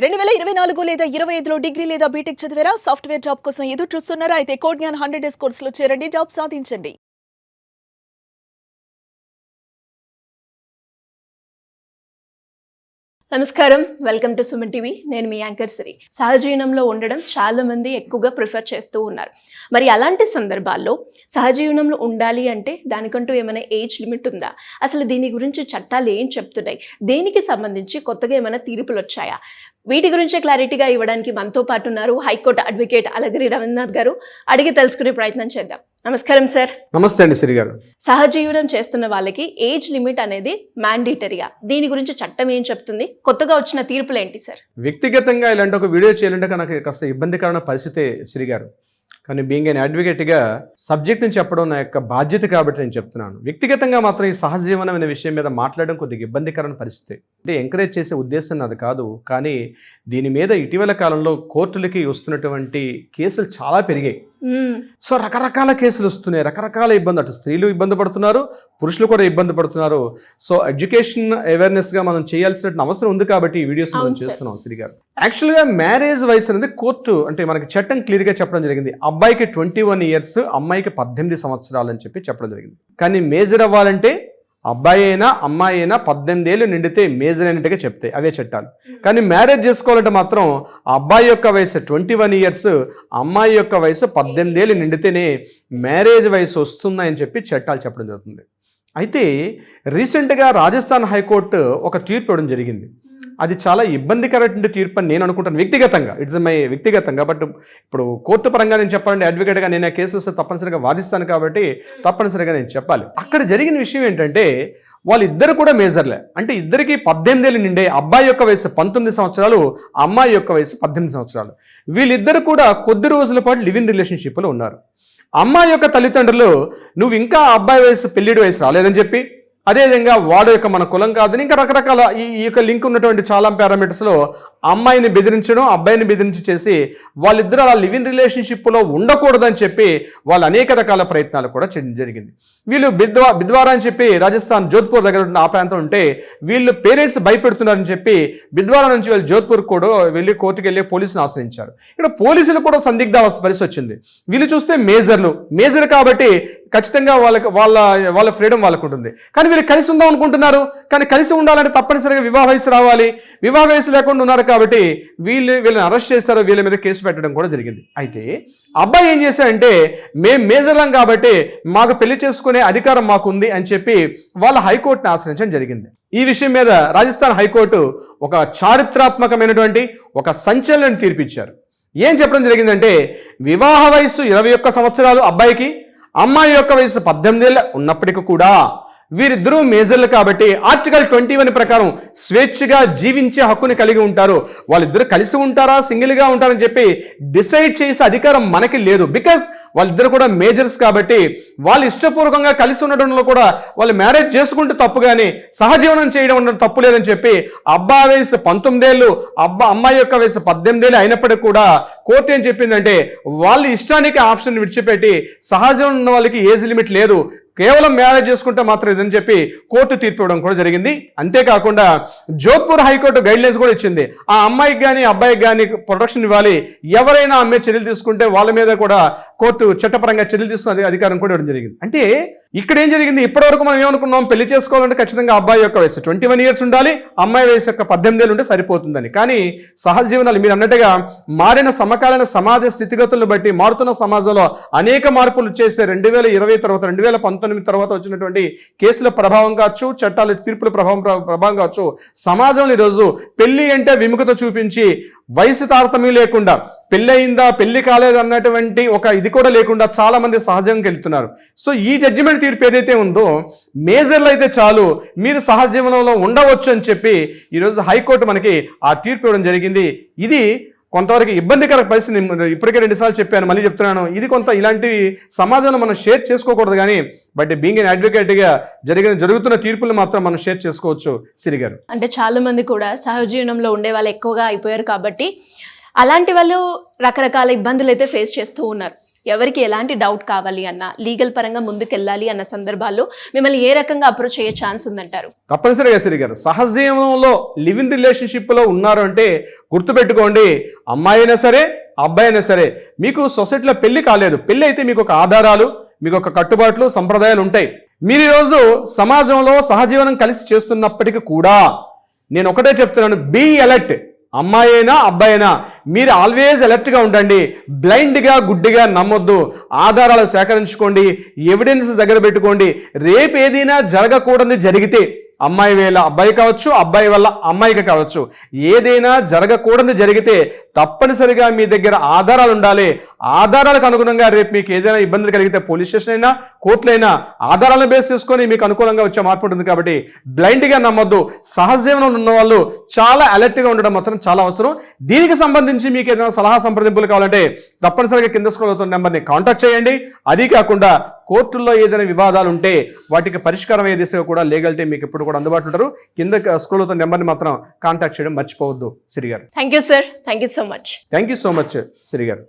2024 లేదా 25లో డిగ్రీ లేదా బీటెక్ చదివారా? సాఫ్ట్‌వేర్ జాబ్ కోసం ఎదురు చూస్తున్నారా? అయితే కోడ్ జ్ఞాన్ 100 డేస్ కోర్సులో చేరండి, జాబ్ సాధించండి. నమస్కారం, వెల్కమ్ టు సుమన్ టీవీ. నేను మీ యాంకర్ సిరి. సహజీవనంలో ఉండడం చాలా మంది ఎక్కువగా ప్రిఫర్ చేస్తూ ఉన్నారు. మరి అలాంటి సందర్భాల్లో సహజీవనంలో ఉండాలి అంటే దానికంటూ ఏమైనా ఏజ్ లిమిట్ ఉందా? అసలు దీని గురించి చట్టాలు ఏం చెప్తున్నాయి? దేనికి సంబంధించి కొత్తగా ఏమైనా తీర్పులు వచ్చాయా? వీటి గురించి క్లారిటీగా ఇవ్వడానికి మనతో పాటు ఉన్నారు హైకోర్టు అడ్వకేట్ అలగిరి రవీంద్రనాథ్ గారు. అడిగి తెలుసుకునే ప్రయత్నం చేద్దాం. నమస్కారం సార్. నమస్తే అండి సిరి గారు. సహజీవనం చేస్తున్న వాళ్ళకి ఏజ్ లిమిట్ అనేది మ్యాండేటరీగా, దీని గురించి చట్టం ఏం చెప్తుంది? కొత్తగా వచ్చిన తీర్పులు ఏంటి సార్? వ్యక్తిగతంగా ఇలాంటి ఒక వీడియో చేయాలంటే నాకు కాస్త ఇబ్బందికరమైన పరిస్థితే సిరి గారు. కానీ బీయింగ్ అన్ అడ్వకేట్గా సబ్జెక్ట్ని చెప్పడం నా యొక్క బాధ్యత కాబట్టి నేను చెప్తున్నాను. వ్యక్తిగతంగా మాత్రం ఈ సహజీవనం అనే విషయం మీద మాట్లాడడం కొద్దిగా ఇబ్బందికరమైన పరిస్థితి. అంటే ఎంకరేజ్ చేసే ఉద్దేశం నాది కాదు. కానీ దీని మీద ఇటీవల కాలంలో కోర్టులకి వస్తున్నటువంటి కేసులు చాలా పెరిగాయి. సో రకరకాల కేసులు వస్తున్నాయి, రకరకాల ఇబ్బంది. అటు స్త్రీలు ఇబ్బంది పడుతున్నారు, పురుషులు కూడా ఇబ్బంది పడుతున్నారు. సో ఎడ్యుకేషన్ అవేర్నెస్గా మనం చేయాల్సిన అవసరం ఉంది కాబట్టి ఈ వీడియోస్ మనం చేస్తున్నాం శ్రీ గారు. యాక్చువల్గా మ్యారేజ్ వయసు అనేది కోర్టు అంటే మనకి చట్టం క్లియర్గా చెప్పడం జరిగింది. అబ్బాయికి 21 ఇయర్స్, అమ్మాయికి 18 సంవత్సరాలు అని చెప్పడం జరిగింది. కానీ మేజర్ అవ్వాలంటే అబ్బాయి అయినా అమ్మాయి అయినా 18 ఏళ్ళు నిండితే మేజర్ అయినట్టుగా చెప్తాయి అవే చట్టాలు. కానీ మ్యారేజ్ చేసుకోవాలంటే మాత్రం అబ్బాయి యొక్క వయసు 21 ఇయర్స్, అమ్మాయి యొక్క వయసు 18 ఏళ్ళు నిండితేనే మ్యారేజ్ వయసు వస్తుందని చట్టాలు చెప్పడం జరుగుతుంది. అయితే రీసెంట్గా రాజస్థాన్ హైకోర్టు ఒక తీర్పు ఇవ్వడం జరిగింది. అది చాలా ఇబ్బందికరమైన తీర్పు అని నేను అనుకుంటాను వ్యక్తిగతంగా. ఇట్స్ మై వ్యక్తిగతంగా. బట్ ఇప్పుడు కోర్టు పరంగా నేను చెప్పాలంటే అడ్వకేట్గా నేను ఆ కేసులో తప్పనిసరిగా వాదిస్తాను కాబట్టి తప్పనిసరిగా నేను చెప్పాలి. అక్కడ జరిగిన విషయం ఏంటంటే వాళ్ళిద్దరు కూడా మేజర్లే. అంటే ఇద్దరికి 18 ఏళ్ళు నిండే. అబ్బాయి యొక్క వయసు 19 సంవత్సరాలు, అమ్మాయి యొక్క వయసు 18 సంవత్సరాలు. వీళ్ళిద్దరు కూడా కొద్ది రోజుల పాటు లివ్ ఇన్ రిలేషన్షిప్లో ఉన్నారు. అమ్మాయి యొక్క తల్లిదండ్రులు నువ్వు ఇంకా అబ్బాయి వయసు పెళ్లిడి వయసు రాలేదని చెప్పి, అదేవిధంగా వాడు యొక్క మన కులం కాదని ఇంకా రకరకాల ఈ యొక్క లింక్ ఉన్నటువంటి చాలా పారామీటర్స్లో అమ్మాయిని బెదిరించడం, అబ్బాయిని బెదిరించి చేసి వాళ్ళిద్దరూ అలా లివ్ ఇన్ రిలేషన్షిప్లో ఉండకూడదని చెప్పి వాళ్ళు అనేక రకాల ప్రయత్నాలు కూడా జరిగింది. వీళ్ళు బిద్వారా అని చెప్పి రాజస్థాన్ జోధ్పూర్ దగ్గర ఉన్న ఆ ప్రాంతం ఉంటే వీళ్ళు పేరెంట్స్ భయపెడుతున్నారని చెప్పి బిద్వారా నుంచి వీళ్ళు జోధ్పూర్ కూడా వెళ్ళి కోర్టుకు వెళ్ళి పోలీసులు ఆశ్రయించారు. ఇక్కడ పోలీసులు కూడా సందిగ్ధావస్థ పరిస్థితి వచ్చింది. వీళ్ళు చూస్తే మేజర్ కాబట్టి ఖచ్చితంగా వాళ్ళ ఫ్రీడమ్ వాళ్ళకు ఉంటుంది. కానీ వీళ్ళు కలిసి ఉందాం అనుకుంటున్నారు. కానీ కలిసి ఉండాలంటే తప్పనిసరిగా వివాహ వయసు రావాలి. వివాహ వయసు లేకుండా ఉన్నారు కాబట్టి వీళ్ళని అరెస్ట్ చేస్తారు. వీళ్ళ మీద కేసు పెట్టడం కూడా జరిగింది. అయితే అబ్బాయి ఏం చేశాడంటే మేము మేజర్లం కాబట్టి మాకు పెళ్లి చేసుకునే అధికారం మాకుంది అని చెప్పి వాళ్ళ హైకోర్టుని ఆశ్రయించడం జరిగింది. ఈ విషయం మీద రాజస్థాన్ హైకోర్టు ఒక చారిత్రాత్మకమైనటువంటి ఒక సంచలనం తీర్పిచ్చారు. ఏం చెప్పడం జరిగిందంటే వివాహ వయసు 21 సంవత్సరాలు అబ్బాయికి, అమ్మాయి యొక్క వయసు 18 ఏళ్ళు ఉన్నప్పటికీ కూడా వీరిద్దరూ మేజర్లు కాబట్టి ఆర్టికల్ 21 ప్రకారం స్వేచ్ఛగా జీవించే హక్కుని కలిగి ఉంటారు. వాళ్ళిద్దరూ కలిసి ఉంటారా, సింగిల్గా ఉంటారని చెప్పి డిసైడ్ చేసే అధికారం మనకి లేదు. బికాస్ వాళ్ళిద్దరు కూడా మేజర్స్ కాబట్టి వాళ్ళు ఇష్టపూర్వకంగా కలిసి ఉండడంలో కూడా వాళ్ళు మ్యారేజ్ చేసుకుంటే తప్పు, కానీ సహజీవనం చేయడం తప్పు లేదని చెప్పి అబ్బాయి వయసు 19 ఏళ్ళు, అమ్మాయి యొక్క వయసు 18 ఏళ్ళు అయినప్పటికీ కూడా కోర్టు ఏం చెప్పిందంటే వాళ్ళ ఇష్టానికి ఆప్షన్ విడిచిపెట్టి సహజీవనం ఉన్న వాళ్ళకి ఏజ్ లిమిట్ లేదు, కేవలం మ్యారేజ్ చేసుకుంటే మాత్రం ఇదని చెప్పి కోర్టు తీర్పు ఇవ్వడం కూడా జరిగింది. అంతేకాకుండా జోధ్పూర్ హైకోర్టు గైడ్లైన్స్ కూడా ఇచ్చింది. ఆ అమ్మాయికి కానీ అబ్బాయికి కానీ ప్రొటెక్షన్ ఇవ్వాలి. ఎవరైనా అమ్మాయి చర్యలు తీసుకుంటే వాళ్ళ మీద కూడా కోర్టు చట్టపరంగా చర్యలు తీసుకునే అధికారం కూడా ఇవ్వడం జరిగింది. అంటే ఇక్కడ ఏం జరిగింది, ఇప్పటివరకు మనం ఏమనుకున్నాం, పెళ్లి చేసుకోవాలంటే ఖచ్చితంగా అబ్బాయి యొక్క వయసు 21 ఇయర్స్ ఉండాలి, అమ్మాయి వయసు యొక్క 18 ఏళ్ళు ఉంటే సరిపోతుందని. కానీ సహజీవనాలు మీరు అన్నట్టుగా మారిన సమకాలీన సమాజ స్థితిగతులను బట్టి మారుతున్న సమాజంలో అనేక మార్పులు చేస్తే 2020 తర్వాత 2019 తర్వాత వచ్చినటువంటి కేసుల ప్రభావం కావచ్చు, చట్టాల తీర్పుల ప్రభావం కావచ్చు, సమాజంలో ఈరోజు పెళ్లి అంటే విముఖత చూపించి వయసు తారతమ్యం లేకుండా పెళ్ళి అయిందా పెళ్లి కాలేదు అన్నటువంటి ఒక ఇది కూడా లేకుండా చాలా మంది సహజంగా వెళ్తున్నారు. సో ఈ జడ్జిమెంట్ తీర్పు ఏదైతే ఉందో మేజర్లు అయితే చాలు, మీరు సహజీవనంలో ఉండవచ్చు అని చెప్పి ఈరోజు హైకోర్టు మనకి ఆ తీర్పు ఇవ్వడం జరిగింది. ఇది కొంతవరకు ఇబ్బందికర పరిస్థితి. ఇప్పటికే 2 సార్లు చెప్పాను, మళ్ళీ చెప్తున్నాను. ఇది కొంత ఇలాంటివి సమాజంలో మనం షేర్ చేసుకోకూడదు, కానీ బట్ బీయింగ్ ఎన్ అడ్వకేట్గా జరుగుతున్న తీర్పులు మాత్రం మనం షేర్ చేసుకోవచ్చు. సిరి గారు, అంటే చాలా మంది కూడా సహజీవనంలో ఉండే వాళ్ళు ఎక్కువగా అయిపోయారు కాబట్టి అలాంటి వాళ్ళు రకరకాల ఇబ్బందులు అయితే ఫేస్ చేస్తూ ఉన్నారు. ఎవరికి ఎలాంటి డౌట్ కావాలి అన్నా లీగల్ పరంగా ముందుకెళ్ళాలి అన్న సందర్భాల్లో మిమ్మల్ని ఏ రకంగా అప్రోచ్ అయ్యే ఛాన్స్ ఉందంటారు? తప్పనిసరిగా సిరి గారు, సహజీవనంలో లివ్ ఇన్ రిలేషన్షిప్లో ఉన్నారు అంటే గుర్తుపెట్టుకోండి, అమ్మాయి అయినా సరే అబ్బాయి అయినా సరే, మీకు సొసైటీలో పెళ్లి కాలేదు, పెళ్లి అయితే మీకు ఒక ఆధారాలు, మీకు ఒక కట్టుబాట్లు, సంప్రదాయాలు ఉంటాయి. మీరు ఈరోజు సమాజంలో సహజీవనం కలిసి చేస్తున్నప్పటికీ కూడా నేను ఒకటే చెప్తున్నాను, బీ అలర్ట్. అమ్మాయి అయినా అబ్బాయి అయినా మీరు ఆల్వేజ్ అలర్ట్గా ఉండండి. బ్లైండ్గా గుడ్డిగా నమ్మొద్దు. ఆధారాలు సేకరించుకోండి, ఎవిడెన్స్ దగ్గర పెట్టుకోండి. రేపు ఏదైనా జరగకూడదు జరిగితే, అమ్మాయి వేళ అబ్బాయి కావచ్చు, అబ్బాయి వల్ల అమ్మాయికి కావచ్చు, ఏదైనా జరగకూడదు జరిగితే తప్పనిసరిగా మీ దగ్గర ఆధారాలు ఉండాలి. ఆధారాలకు అనుగుణంగా రేపు మీకు ఏదైనా ఇబ్బందులు కలిగితే పోలీస్ స్టేషన్ అయినా కోర్టులైనా ఆధారాలను బేస్ చేసుకొని మీకు అనుకూలంగా వచ్చే మార్పు ఉంటుంది. కాబట్టి బ్లైండ్గా నమ్మొద్దు. సహజీవనంలో ఉన్న వాళ్ళు చాలా అలర్ట్గా ఉండడం మాత్రం చాలా అవసరం. దీనికి సంబంధించి మీకు ఏదైనా సలహా సంప్రదింపులు కావాలంటే తప్పనిసరిగా కింద స్క్రోల్ అవుతున్న నెంబర్ని కాంటాక్ట్ చేయండి. అది కాకుండా కోర్టుల్లో ఏదైనా వివాదాలు ఉంటే వాటికి పరిష్కారం అయ్యే దిశగా కూడా లీగల్ టీం మీకు ఎప్పుడు కూడా అందుబాటులో ఉంటారు. కింద స్క్రోల్ అవుతున్న నెంబర్ని మాత్రం కాంటాక్ట్ చేయడం మర్చిపోవద్దు Siri garu. Thank you sir, thank you so much. Thank you so much Siri గారు.